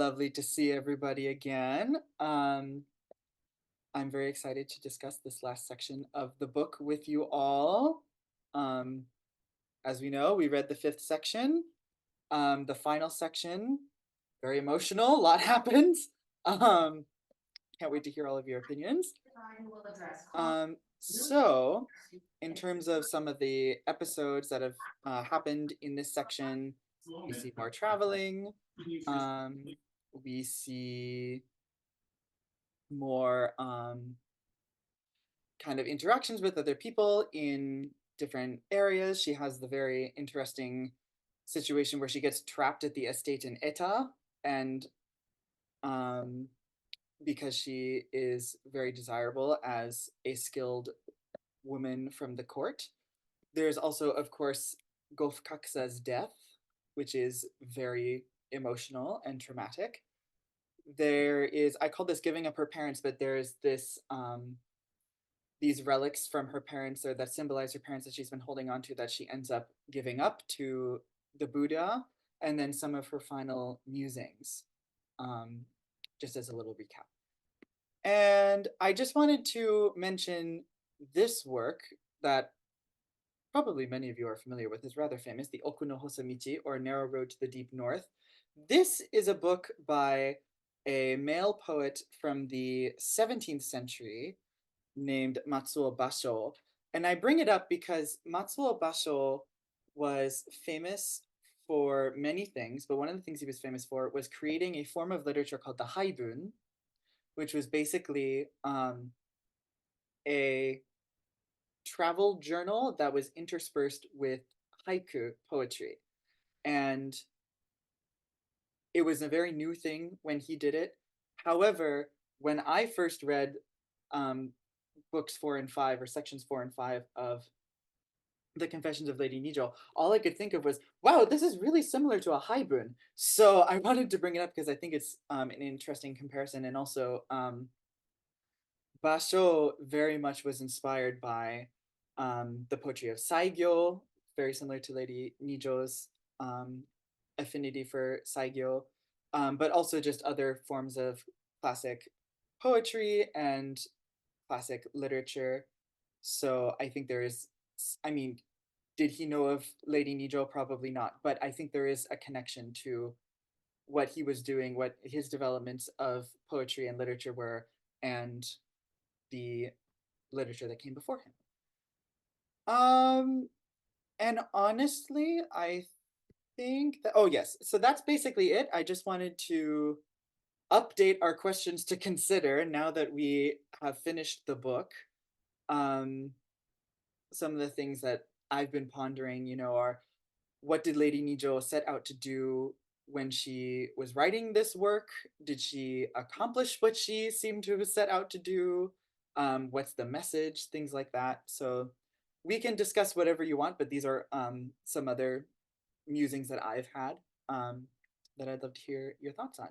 lovely to see everybody again. I'm very excited to discuss this last section of the book with you all. Um, as we know, we read the fifth section. The final section, very emotional, a lot happens. Can't wait to hear all of your opinions. So, in terms of some of the episodes that have happened in this section, we see more traveling. We see more kind of interactions with other people in different areas. She has the very interesting situation where she gets trapped at the estate in Eta, and um, because she is very desirable as a skilled woman from the court. There's also, of course, Gofkaksa's death, which is very emotional and traumatic. There is, I call this giving up her parents, but there's this these relics from her parents or that symbolize her parents that she's been holding on to that she ends up giving up to the Buddha, and then some of her final musings, um, just as a little recap. And I just wanted to mention this work that probably many of you are familiar with, is rather famous, the Oku no Hosamichi, or Narrow Road to the Deep North. This is a book by a male poet from the 17th century named Matsuo Basho. And I bring it up because Matsuo Basho was famous for many things, but one of the things he was famous for was creating a form of literature called the haibun, which was basically a travel journal that was interspersed with haiku poetry. And it was a very new thing when he did it. However, when I first read um, books 4 and 5 or sections 4 and 5 of the Confessions of Lady Nijō, all I could think of was, wow, this is really similar to a haibun. So I wanted to bring it up because I think it's an interesting comparison. And also, Basho very much was inspired by the poetry of Saigyo, very similar to Lady Nijō's affinity for Saigyo, but also just other forms of classic poetry and classic literature. So I think there is, I mean, did he know of Lady Nijō? Probably not, but I think there is a connection to what he was doing, what his developments of poetry and literature were, and the literature that came before him. And honestly, I think that, oh yes, so that's basically it. I just wanted to update our questions to consider now that we have finished the book. Some of the things that I've been pondering, are what did Lady Nijō set out to do when she was writing this work? Did she accomplish what she seemed to have set out to do? What's the message? Things like that. So we can discuss whatever you want, but these are some other musings that I've had that I'd love to hear your thoughts on.